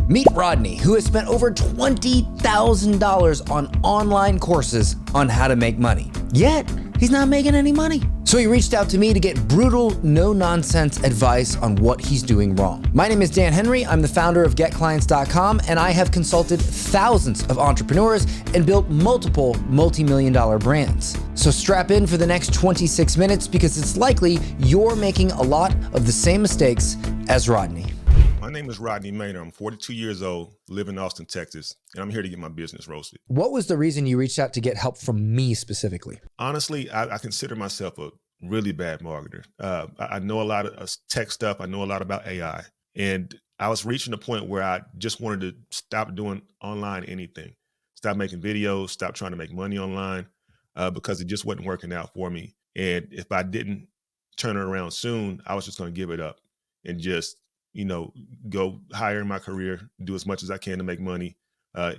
Meet Rodney, who has spent over $20,000 on online courses on how to make money. Yet, he's not making any money. So he reached out to me to get brutal, no-nonsense advice on what he's doing wrong. My name is Dan Henry. I'm the founder of 𝐃𝐚𝐧 and I have consulted thousands of entrepreneurs and built multiple multi-million-dollar brands. So strap in for the next 26 minutes because it's likely you're making a lot of the same mistakes as Rodney. My name is Rodney Maynard. I'm 42 years old, live in Austin, Texas, and I'm here to get my business roasted. What was the reason you reached out to get help from me specifically? Honestly, I consider myself a really bad marketer. I know a lot of tech stuff. I know a lot about AI. And I was reaching a point where I just wanted to stop doing online anything. Stop making videos, stop trying to make money online because it just wasn't working out for me. And if I didn't turn it around soon, I was just going to give it up and just go higher in my career, do as much as I can to make money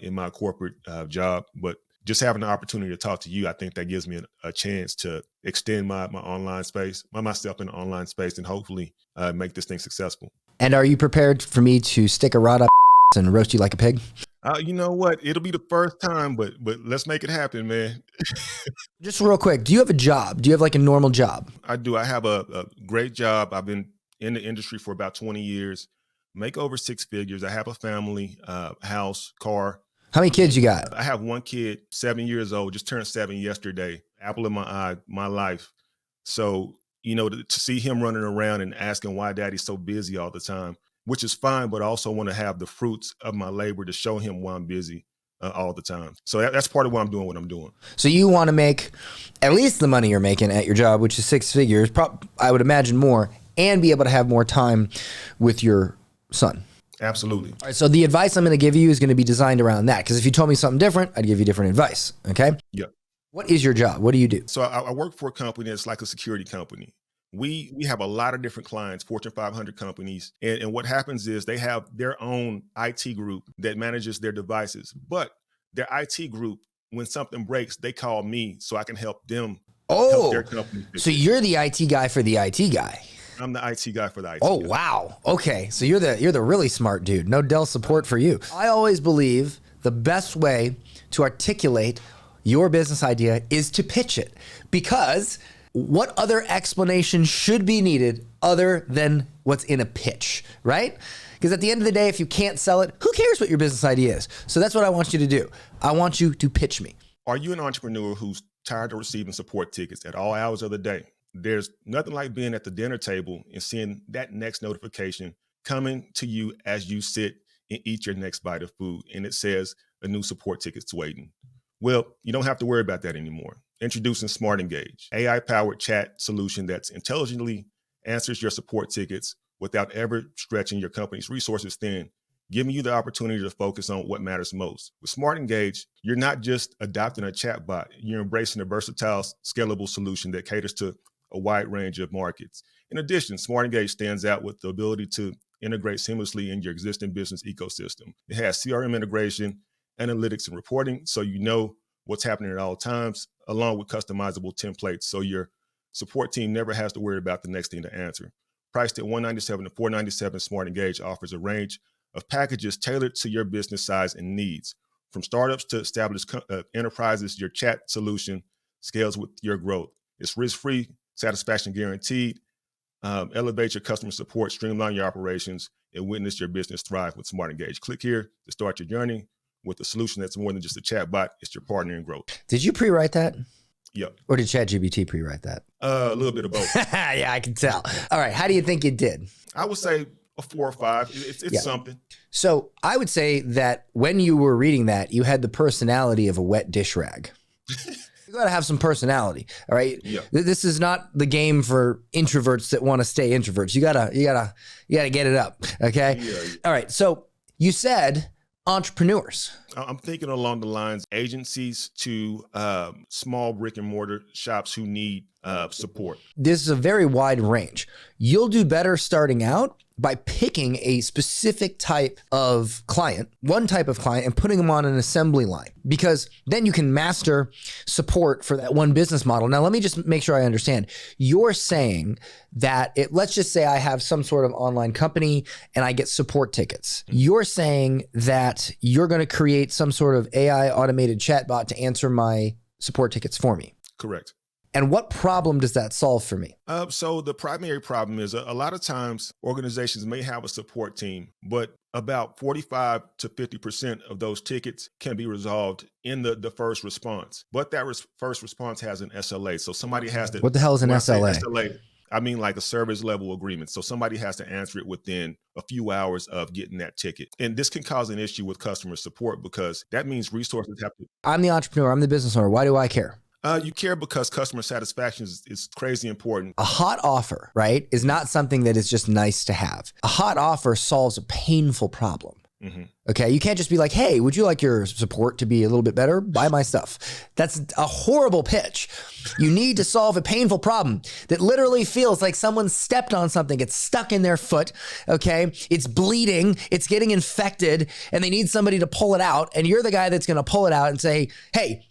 in my corporate job. But just having the opportunity to talk to you, I think that gives me a chance to extend my online space, myself in the online space, and hopefully make this thing successful. And are you prepared for me to stick a rod up and roast you like a pig? You know what? It'll be the first time, but let's make it happen, man. Just real quick, do you have a job? Do you have like a normal job? I do. I have a great job. I've been in the industry for about 20 years, make over 6 figures. I have a family, house, car. How many kids you got? I have one kid, 7 years old, just turned 7 yesterday. Apple in my eye, my life. So, to see him running around and asking why daddy's so busy all the time, which is fine, but I also want to have the fruits of my labor to show him why I'm busy all the time. So that's part of why I'm doing what I'm doing. So you want to make at least the money you're making at your job, which is 6 figures, I would imagine more, and be able to have more time with your son. Absolutely. All right, so the advice I'm going to give you is going to be designed around that. Because if you told me something different, I'd give you different advice. Okay? Yeah. What is your job? What do you do? So I work for a company that's like a security company. We have a lot of different clients, Fortune 500 companies. And what happens is they have their own IT group that manages their devices. But their IT group, when something breaks, they call me so I can help them help their company. So you're the IT guy for the IT guy. I'm the IT guy for the IT guy. Wow. Okay. So you're the really smart dude. No Dell support for you. I always believe the best way to articulate your business idea is to pitch it, because what other explanation should be needed other than what's in a pitch, right? Because at the end of the day, if you can't sell it, who cares what your business idea is? So that's what I want you to do. I want you to pitch me. Are you an entrepreneur who's tired of receiving support tickets at all hours of the day? There's nothing like being at the dinner table and seeing that next notification coming to you as you sit and eat your next bite of food. And it says a new support ticket's waiting. Well, you don't have to worry about that anymore. Introducing 𝐼, AI-powered chat solution that's intelligently answers your support tickets without ever stretching your company's resources thin, giving you the opportunity to focus on what matters most. With 𝐼, you're not just adopting a chatbot, you're embracing a versatile, scalable solution that caters to a wide range of markets. In addition, 𝐼 stands out with the ability to integrate seamlessly in your existing business ecosystem. It has CRM integration, analytics, and reporting, so you know what's happening at all times, along with customizable templates, so your support team never has to worry about the next thing to answer. Priced at $197 to $497, 𝐼 offers a range of packages tailored to your business size and needs. From startups to established enterprises, your chat solution scales with your growth. It's risk-free, satisfaction guaranteed. Elevate your customer support, streamline your operations, and witness your business thrive with 𝐼. Click here to start your journey with a solution that's more than just a chat bot. It's your partner in growth. Did you pre-write that? Yeah. Or did ChatGPT pre-write that? A little bit of both. Yeah, I can tell. All right. How do you think it did? I would say a 4 or 5. It's something. So I would say that when you were reading that, you had the personality of a wet dish rag. You got to have some personality. All right. Yeah. This is not the game for introverts that want to stay introverts. You gotta get it up. Okay. Yeah. All right. So you said entrepreneurs. I'm thinking along the lines agencies to small brick and mortar shops who need support. This is a very wide range. You'll do better starting out by picking a specific type of client, one type of client, and putting them on an assembly line, because then you can master support for that one business model. Now, let me just make sure I understand. You're saying that let's just say I have some sort of online company and I get support tickets. You're saying that you're going to create some sort of AI automated chatbot to answer my support tickets for me. Correct. And what problem does that solve for me? So the primary problem is a lot of times organizations may have a support team, but about 45 to 50% of those tickets can be resolved in the first response. But that first response has an SLA. So somebody has to— What the hell is an SLA? SLA, I mean like a service level agreement. So somebody has to answer it within a few hours of getting that ticket. And this can cause an issue with customer support because that means resources have to— I'm the entrepreneur. I'm the business owner. Why do I care? You care because customer satisfaction is crazy important. A hot offer, right, is not something that is just nice to have. A hot offer solves a painful problem. Okay, you can't just be like, hey, would you like your support to be a little bit better? Buy my stuff. That's a horrible pitch. You need to solve a painful problem that literally feels like someone stepped on something. It's stuck in their foot, okay? It's bleeding, it's getting infected, and they need somebody to pull it out. And you're the guy that's gonna pull it out and say, hey,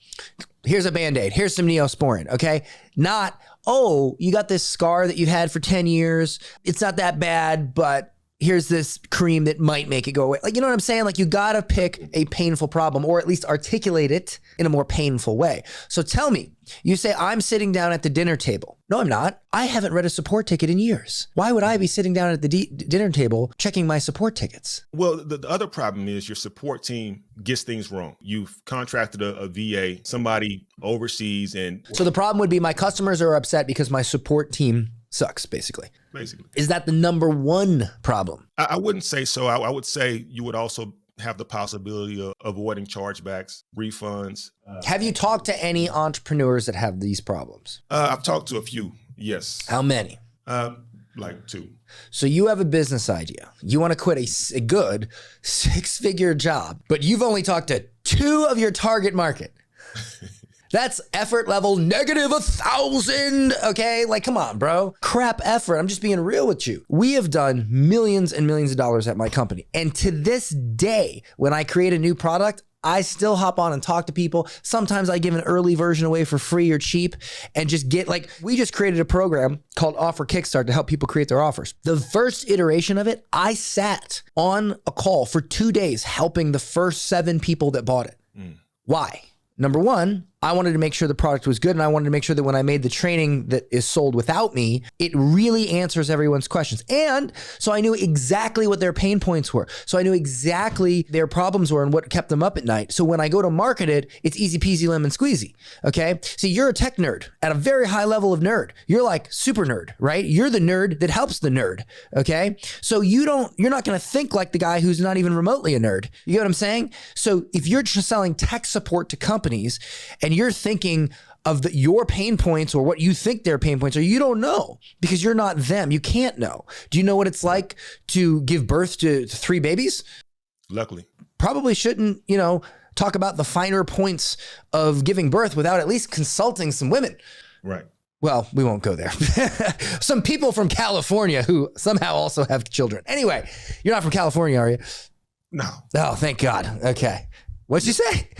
here's a Band-Aid, here's some Neosporin, okay? Not, oh, you got this scar that you had for 10 years. It's not that bad, but here's this cream that might make it go away. Like, you know what I'm saying? Like, you gotta pick a painful problem, or at least articulate it in a more painful way. So tell me, you say, I'm sitting down at the dinner table. No, I'm not. I haven't read a support ticket in years. Why would I be sitting down at the dinner table checking my support tickets? Well, the other problem is your support team gets things wrong. You've contracted a VA, somebody overseas, and— So the problem would be my customers are upset because my support team sucks, basically. Is that the number one problem? I wouldn't say so. I would say you would also have the possibility of avoiding chargebacks, refunds. Have you talked to any entrepreneurs that have these problems? I've talked to a few, yes. How many? Like 2. So you have a business idea. You want to quit a good 6-figure job, but you've only talked to 2 of your target market. That's effort level -1,000, okay? Like, come on, bro. Crap effort. I'm just being real with you. We have done millions and millions of dollars at my company. And to this day, when I create a new product, I still hop on and talk to people. Sometimes I give an early version away for free or cheap and just get, like, we just created a program called Offer Kickstart to help people create their offers. The first iteration of it, I sat on a call for 2 days helping the first 7 people that bought it. Why? Number one, I wanted to make sure the product was good, and I wanted to make sure that when I made the training that is sold without me, it really answers everyone's questions. And so I knew exactly what their pain points were. So I knew exactly their problems were and what kept them up at night. So when I go to market it, it's easy peasy lemon squeezy, okay? See, you're a tech nerd at a very high level of nerd. You're like super nerd, right? You're the nerd that helps the nerd, okay? So you're not gonna think like the guy who's not even remotely a nerd. You get what I'm saying? So if you're just selling tech support to companies and you're thinking of your pain points or what you think their pain points are, you don't know because you're not them. You can't know. Do you know what it's like to give birth to 3 babies? Luckily. Probably shouldn't, talk about the finer points of giving birth without at least consulting some women. Right. Well, we won't go there. Some people from California who somehow also have children. Anyway, you're not from California, are you? No. Oh, thank God. Okay. What'd you say?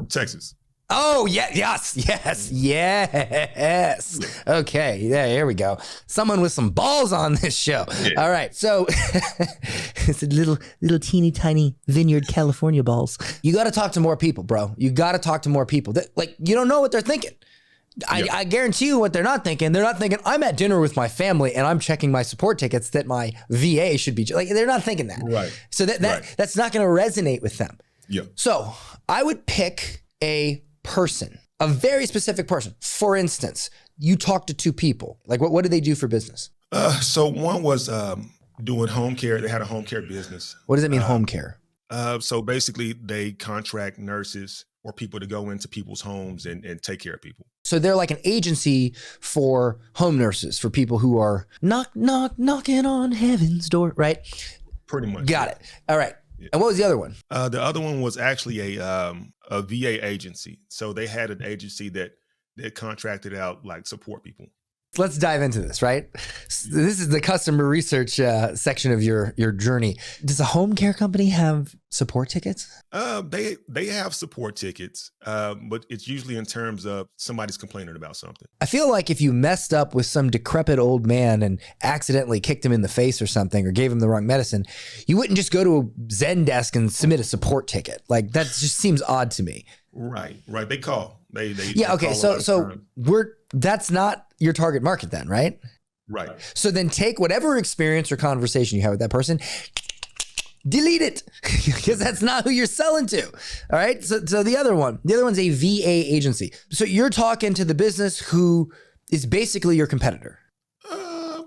Texas. Oh, yeah, yes. Okay, yeah, here we go. Someone with some balls on this show. Yeah. All right, so it's a little teeny tiny vineyard California balls. You got to talk to more people, bro. You got to talk to more people. You don't know what they're thinking. I guarantee you what they're not thinking. They're not thinking, I'm at dinner with my family and I'm checking my support tickets that my VA should be. Like, they're not thinking that. Right. So that's not going to resonate with them. Yeah. So I would pick a person, a very specific person. For instance, you talk to 2 people. Like, what did they do for business? So one was doing home care. They had a home care business. What does it mean, home care? So basically, they contract nurses or people to go into people's homes and take care of people. So they're like an agency for home nurses, for people who are knocking on heaven's door, right? Pretty much. Got it. All right. Yeah. And what was the other one? The other one was actually a VA agency. So they had an agency that contracted out like support people. Let's dive into this, right? This is the customer research section of your journey. Does a home care company have support tickets? They have support tickets, but it's usually in terms of somebody's complaining about something. I feel like if you messed up with some decrepit old man and accidentally kicked him in the face or something, or gave him the wrong medicine, you wouldn't just go to a Zendesk and submit a support ticket. Like, that just seems odd to me. Right. They call. They yeah. Okay. So that's not your target market then, right? Right. So then take whatever experience or conversation you have with that person, delete it, because that's not who you're selling to. All right. So the other one's a VA agency. So you're talking to the business who is basically your competitor.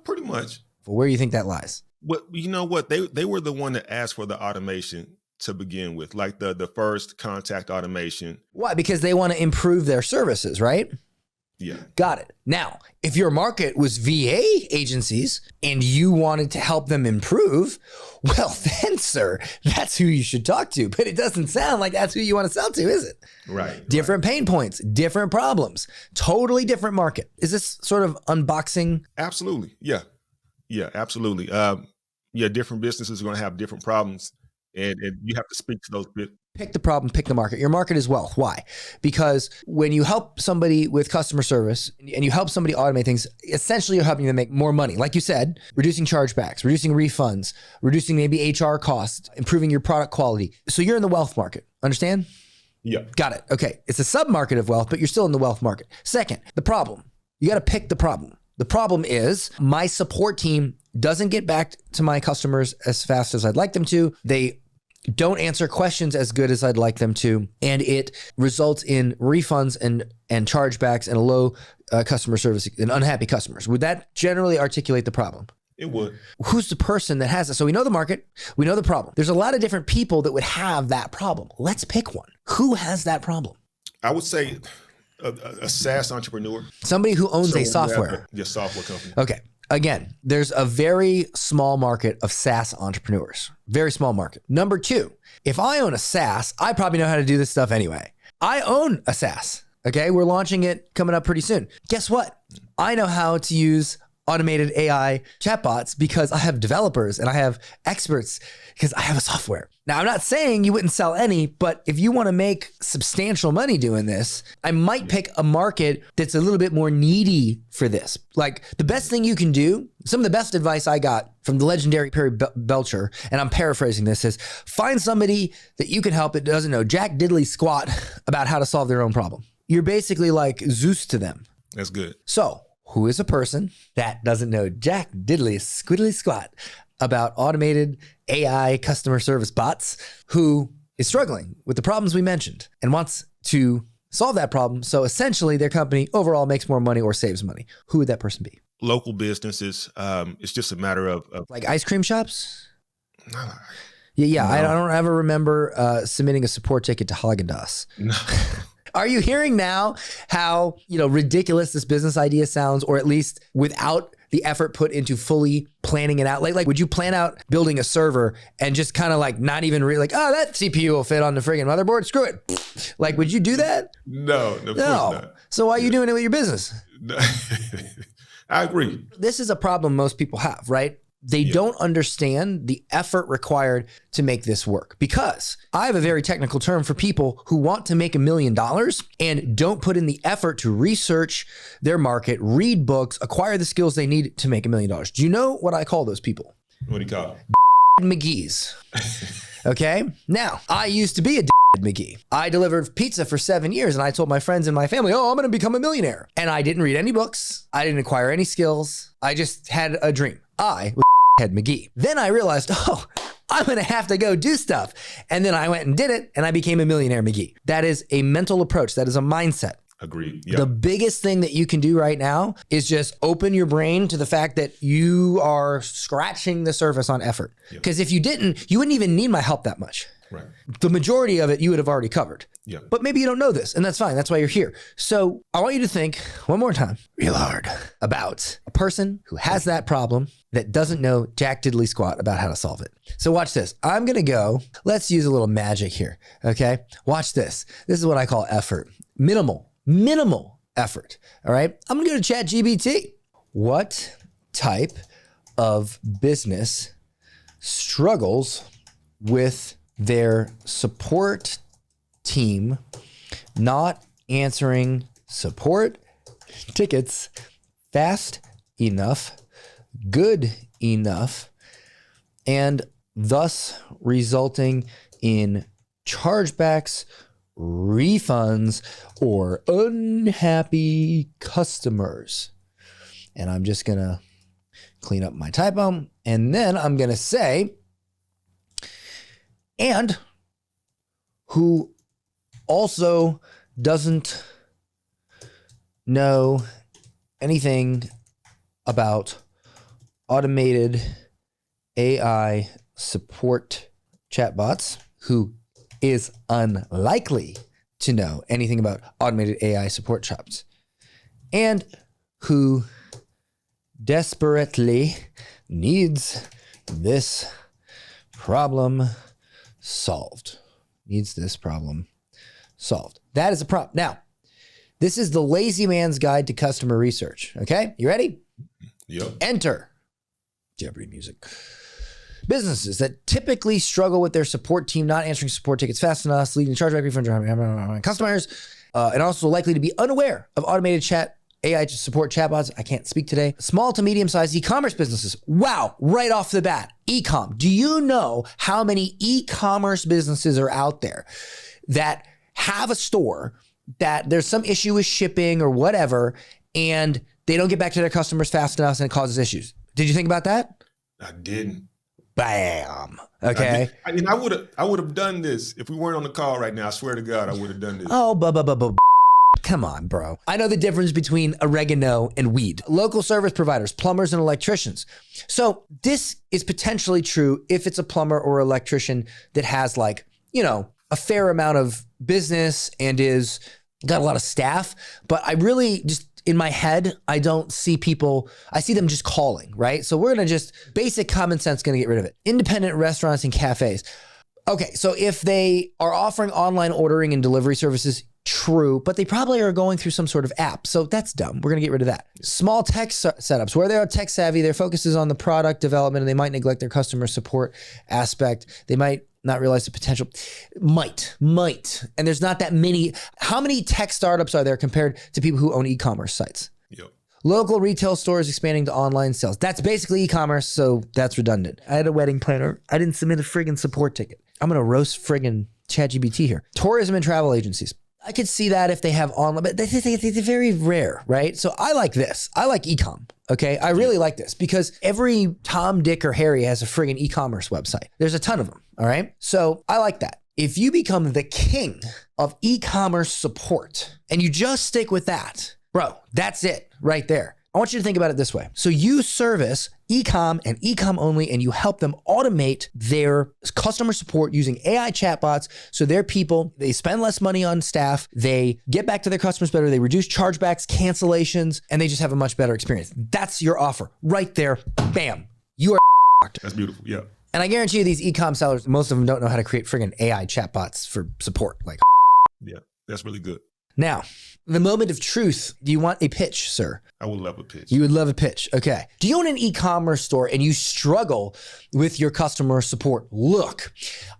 Pretty much. Well, where do you think that lies? What, you know what? They were the one that asked for the automation to begin with, like the first contact automation. Why? Because they want to improve their services, right? Yeah. Got it. Now, if your market was VA agencies and you wanted to help them improve, well then, sir, that's who you should talk to. But it doesn't sound like that's who you want to sell to, is it? Right. Different pain points, different problems, totally different market. Is this sort of unboxing? Absolutely. Yeah. Yeah, absolutely. Different businesses are going to have different problems. And you have to speak to those bits. Pick the problem, pick the market. Your market is wealth. Why? Because when you help somebody with customer service and you help somebody automate things, essentially you're helping them make more money. Like you said, reducing chargebacks, reducing refunds, reducing maybe HR costs, improving your product quality. So you're in the wealth market. Understand? Yeah. Got it. Okay. It's a sub-market of wealth, but you're still in the wealth market. Second, the problem. You got to pick the problem. The problem is my support team doesn't get back to my customers as fast as I'd like them to. They don't answer questions as good as I'd like them to. And it results in refunds and chargebacks and a low customer service and unhappy customers. Would that generally articulate the problem? It would. Who's the person that has it? So we know the market, we know the problem. There's a lot of different people that would have that problem. Let's pick one. Who has that problem? I would say a SaaS entrepreneur. Somebody who owns a software. Yeah, software company. Okay. Again, there's a very small market of SaaS entrepreneurs. Very small market. Number two, if I own a SaaS, I probably know how to do this stuff anyway. I own a SaaS. Okay. We're launching it coming up pretty soon. Guess what? I know how to use automated AI chatbots because I have developers and I have experts because I have a software. Now, I'm not saying you wouldn't sell any, but if you want to make substantial money doing this, I might pick a market that's a little bit more needy for this. Like the best thing you can do, some of the best advice I got from the legendary Perry Belcher, and I'm paraphrasing this, is find somebody that you can help that doesn't know jack diddly squat about how to solve their own problem. You're basically like Zeus to them. That's good. So who is a person that doesn't know jack diddly squiddly squat about automated AI customer service bots, who is struggling with the problems we mentioned and wants to solve that problem? So essentially their company overall makes more money or saves money. Who would that person be? Local businesses. It's just a matter of like ice cream shops? No. Yeah. No. I don't ever remember submitting a support ticket to Haagen-Dazs. No. Are you hearing now how, ridiculous this business idea sounds, or at least without the effort put into fully planning it out? Like would you plan out building a server and just kind of like not even really that CPU will fit on the friggin' motherboard? Screw it. Like, would you do that? No, of course not. So why are you doing it with your business? No. I agree. This is a problem most people have, right? They don't understand the effort required to make this work, because I have a very technical term for people who want to make $1 million and don't put in the effort to research their market, read books, acquire the skills they need to make $1 million. Do you know what I call those people? What do you call them? McGee's. Okay. Now, I used to be a McGee. I delivered pizza for 7 years and I told my friends and my family, I'm going to become a millionaire. And I didn't read any books. I didn't acquire any skills. I just had a dream. I was head McGee. Then I realized, I'm going to have to go do stuff. And then I went and did it and I became a millionaire McGee. That is a mental approach. That is a mindset. Agreed. Yep. The biggest thing that you can do right now is just open your brain to the fact that you are scratching the surface on effort. Because if you didn't, you wouldn't even need my help that much. Right. The majority of it you would have already covered. Yeah. But maybe you don't know this, and that's fine. That's why you're here. So I want you to think one more time, real hard, about a person who has that problem that doesn't know jack diddly squat about how to solve it. So watch this. I'm going to go, let's use a little magic here. Okay. Watch this. This is what I call effort. Minimal effort. All right. I'm going to go to ChatGPT. What type of business struggles with their support team not answering support tickets fast enough, good enough, and thus resulting in chargebacks, refunds, or unhappy customers? And I'm just gonna clean up my typo, and then I'm gonna say, and who also doesn't know anything about automated AI support chatbots, who is unlikely to know anything about automated AI support chatbots, and who desperately needs this problem solved. That is a prompt. Now, this is the lazy man's guide to customer research. Okay, you ready? Yep. Enter Jeopardy music. Businesses that typically struggle with their support team not answering support tickets fast enough, leading to chargeback refunds customers, and also likely to be unaware of automated chat AI support chatbots. I can't speak today. Small to medium-sized e-commerce businesses. Wow, right off the bat, e-com. Do you know how many e-commerce businesses are out there that have a store that there's some issue with shipping or whatever, and they don't get back to their customers fast enough and it causes issues? Did you think about that? I didn't. Bam. Okay. I mean, I would have done this if we weren't on the call right now. I swear to God, I would have done this. Oh, come on, bro. I know the difference between oregano and weed. Local service providers, plumbers and electricians. So this is potentially true if it's a plumber or electrician that has, like, you know, a fair amount of business and is got a lot of staff. But I really just, in my head, I don't see people, I see them just calling, right? So we're gonna just, basic common sense, gonna get rid of it. Independent restaurants and cafes. Okay, so if they are offering online ordering and delivery services, true, but they probably are going through some sort of app. So that's dumb. We're gonna get rid of that. Small tech setups, where they are tech savvy, their focus is on the product development and they might neglect their customer support aspect. They might not realize the potential. Might. And there's not that many. How many tech startups are there compared to people who own e-commerce sites? Yep. Local retail stores expanding to online sales. That's basically e-commerce, so that's redundant. I had a wedding planner. I didn't submit a friggin' support ticket. I'm gonna roast friggin' ChatGPT here. Tourism and travel agencies. I could see that if they have online, but they're very rare, right? So I like this. I like e-com, okay? I really like this because every Tom, Dick, or Harry has a friggin' e-commerce website. There's a ton of them, all right? So I like that. If you become the king of e-commerce support and you just stick with that, bro, that's it right there. I want you to think about it this way. So you service e-com and e-com only, and you help them automate their customer support using AI chatbots. So their people, they spend less money on staff, they get back to their customers better, they reduce chargebacks, cancellations, and they just have a much better experience. That's your offer right there. Bam. You are. That's beautiful. Yeah. And I guarantee you these e-com sellers, most of them don't know how to create friggin' AI chatbots for support. Like, yeah, that's really good. Now, the moment of truth. Do you want a pitch, sir? I would love a pitch. You would love a pitch. Okay. Do you own an e-commerce store and you struggle with your customer support? Look,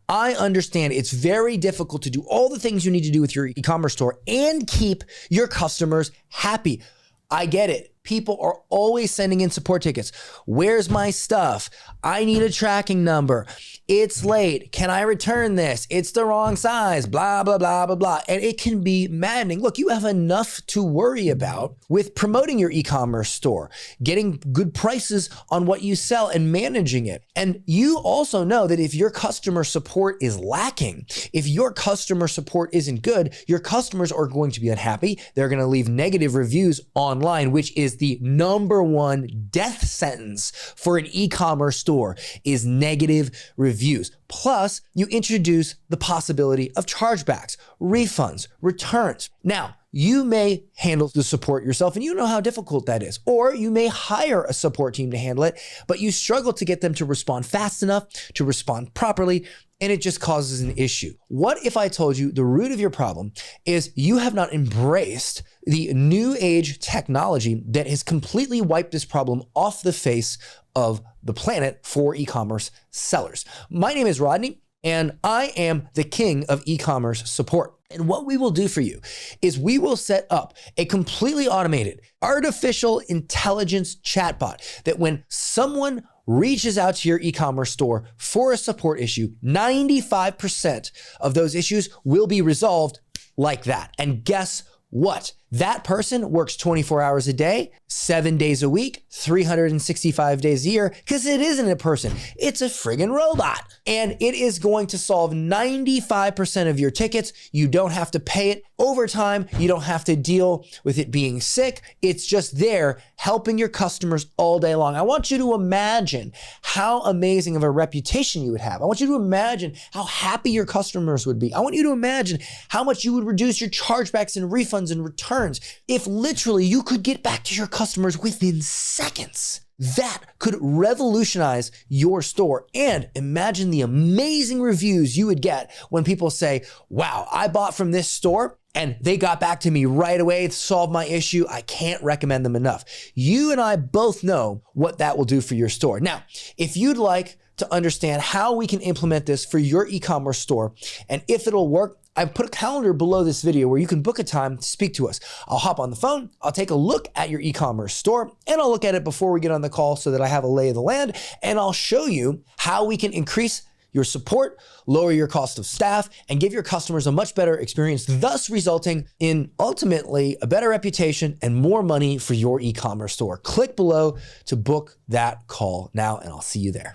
I understand it's very difficult to do all the things you need to do with your e-commerce store and keep your customers happy. I get it. People are always sending in support tickets. Where's my stuff? I need a tracking number. It's late. Can I return this? It's the wrong size, blah, blah, blah, blah, blah. And it can be maddening. Look, you have enough to worry about with promoting your e-commerce store, getting good prices on what you sell and managing it. And you also know that if your customer support is lacking, if your customer support isn't good, your customers are going to be unhappy. They're going to leave negative reviews online, which is the #1 death sentence for an e-commerce store is negative reviews. Plus, you introduce the possibility of chargebacks, refunds, returns. Now, you may handle the support yourself and you know how difficult that is. Or you may hire a support team to handle it, but you struggle to get them to respond fast enough, to respond properly, and it just causes an issue. What if I told you the root of your problem is you have not embraced the new age technology that has completely wiped this problem off the face of the planet for e-commerce sellers? My name is Rodney, and I am the king of e-commerce support. And what we will do for you is we will set up a completely automated artificial intelligence chatbot that when someone reaches out to your e-commerce store for a support issue, 95% of those issues will be resolved like that. And guess what? That person works 24 hours a day, 7 days a week, 365 days a year, because it isn't a person, it's a friggin' robot. And it is going to solve 95% of your tickets. You don't have to pay it overtime. You don't have to deal with it being sick. It's just there helping your customers all day long. I want you to imagine how amazing of a reputation you would have. I want you to imagine how happy your customers would be. I want you to imagine how much you would reduce your chargebacks and refunds and returns if literally you could get back to your customers within seconds. That could revolutionize your store. And imagine the amazing reviews you would get when people say, wow, I bought from this store and they got back to me right away, solved my issue. I can't recommend them enough. You and I both know what that will do for your store. Now, if you'd like to understand how we can implement this for your e-commerce store and if it'll work, I've put a calendar below this video where you can book a time to speak to us. I'll hop on the phone, I'll take a look at your e-commerce store, and I'll look at it before we get on the call so that I have a lay of the land, and I'll show you how we can increase your support, lower your cost of staff, and give your customers a much better experience, thus resulting in ultimately a better reputation and more money for your e-commerce store. Click below to book that call now, and I'll see you there.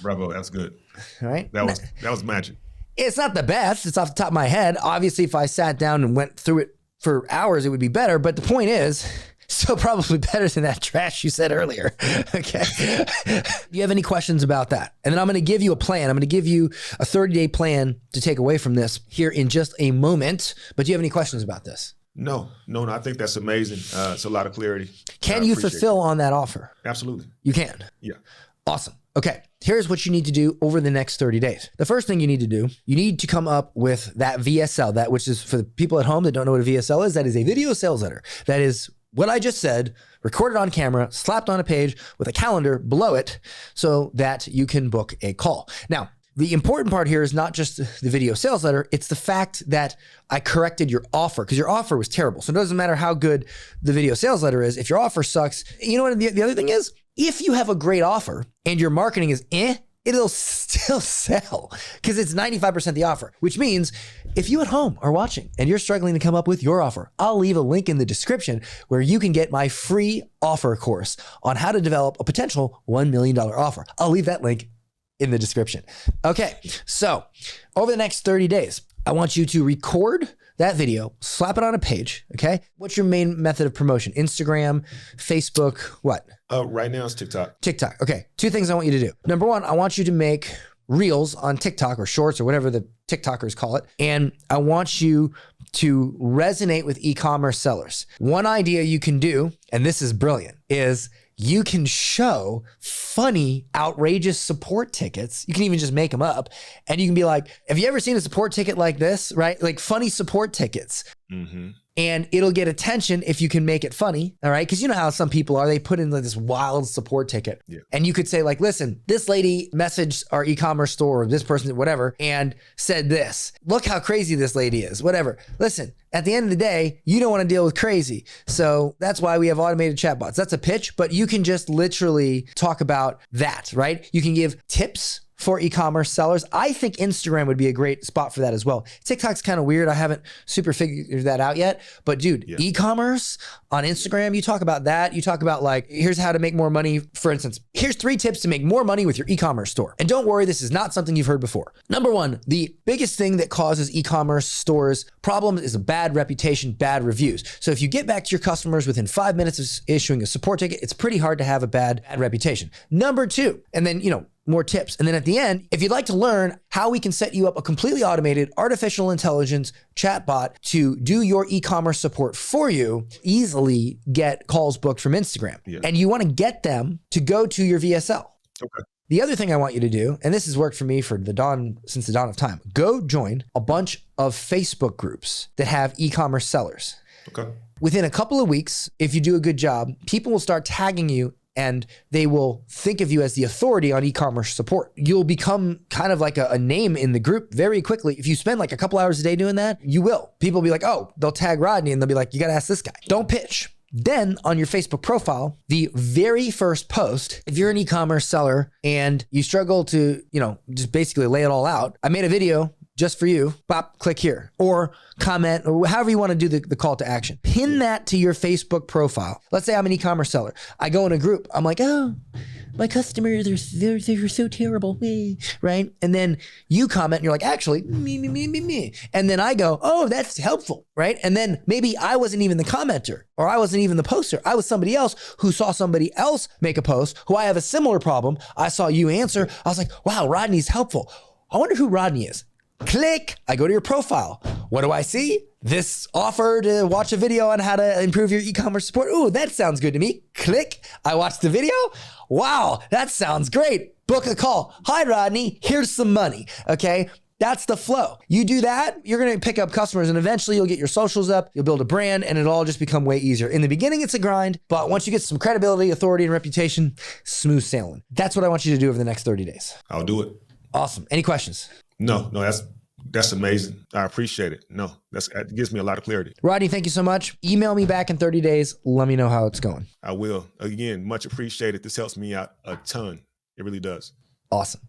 Bravo, that's good. All right. That was magic. It's not the best. It's off the top of my head. Obviously, if I sat down and went through it for hours, it would be better. But the point is, still probably better than that trash you said earlier. Okay. Do you have any questions about that? And then I'm going to give you a plan. I'm going to give you a 30-day plan to take away from this here in just a moment. But do you have any questions about this? No. I think that's amazing. It's a lot of clarity. Can you fulfill on that offer? Absolutely. You can? Yeah. Awesome. Okay, here's what you need to do over the next 30 days. The first thing you need to do, you need to come up with that VSL, that which is for the people at home that don't know what a VSL is, that is a video sales letter. That is what I just said, recorded on camera, slapped on a page with a calendar below it so that you can book a call. Now, the important part here is not just the video sales letter, it's the fact that I corrected your offer because your offer was terrible. So it doesn't matter how good the video sales letter is. If your offer sucks, you know what the other thing is? If you have a great offer and your marketing is it'll still sell because it's 95% the offer, which means if you at home are watching and you're struggling to come up with your offer, I'll leave a link in the description where you can get my free offer course on how to develop a potential $1 million offer. I'll leave that link in the description. Okay, so over the next 30 days, I want you to record that video, slap it on a page, okay? What's your main method of promotion? Instagram, Facebook, what? Right now it's TikTok. TikTok, okay. Two things I want you to do. Number one, I want you to make reels on TikTok or shorts or whatever the TikTokers call it. And I want you to resonate with e-commerce sellers. One idea you can do, and this is brilliant, is you can show funny, outrageous support tickets. You can even just make them up. And you can be like, have you ever seen a support ticket like this, right? Like funny support tickets. Mm-hmm. And it'll get attention if you can make it funny, all right? Because you know how some people are, they put in like this wild support ticket. Yeah. And you could say like, listen, this lady messaged our e-commerce store or this person, whatever, and said this. Look how crazy this lady is, whatever. Listen, at the end of the day, you don't want to deal with crazy. So that's why we have automated chatbots. That's a pitch, but you can just literally talk about that, right? You can give tips for e-commerce sellers. I think Instagram would be a great spot for that as well. TikTok's kind of weird. I haven't super figured that out yet, but dude, e-commerce on Instagram, you talk about that. You talk about like, here's how to make more money. For instance, here's 3 tips to make more money with your e-commerce store. And don't worry, this is not something you've heard before. Number one, the biggest thing that causes e-commerce stores problems is a bad reputation, bad reviews. So if you get back to your customers within 5 minutes of issuing a support ticket, it's pretty hard to have a bad reputation. Number two, and then, more tips. And then at the end, if you'd like to learn how we can set you up a completely automated artificial intelligence chatbot to do your e-commerce support for you, easily get calls booked from Instagram. Yeah. And you want to get them to go to your VSL. Okay. The other thing I want you to do, and this has worked for me since the dawn of time, go join a bunch of Facebook groups that have e-commerce sellers. Okay. Within a couple of weeks, if you do a good job, people will start tagging you and they will think of you as the authority on e-commerce support. You'll become kind of like a name in the group very quickly. If you spend like a couple hours a day doing that, you will. People will be like, oh, they'll tag Rodney and they'll be like, you got to ask this guy. Don't pitch. Then on your Facebook profile, the very first post, if you're an e-commerce seller and you struggle to, just basically lay it all out, I made a video just for you, pop, click here, or comment, or however you want to do the call to action. Pin that to your Facebook profile. Let's say I'm an e-commerce seller. I go in a group. I'm like, oh, my customers they're so terrible, right? And then you comment and you're like, actually, me. And then I go, oh, that's helpful, right? And then maybe I wasn't even the commenter or I wasn't even the poster. I was somebody else who saw somebody else make a post who I have a similar problem. I saw you answer. I was like, wow, Rodney's helpful. I wonder who Rodney is. Click, I go to your profile. What do I see? This offer to watch a video on how to improve your e-commerce support. Ooh, that sounds good to me. Click, I watch the video. Wow, that sounds great. Book a call. Hi, Rodney, here's some money, okay? That's the flow. You do that, you're gonna pick up customers and eventually you'll get your socials up, you'll build a brand and it'll all just become way easier. In the beginning, it's a grind, but once you get some credibility, authority, and reputation, smooth sailing. That's what I want you to do over the next 30 days. I'll do it. Awesome. Any questions? No, that's amazing. I appreciate it. No, that gives me a lot of clarity. Rodney, thank you so much. Email me back in 30 days. Let me know how it's going. I will. Again, much appreciated. This helps me out a ton. It really does. Awesome.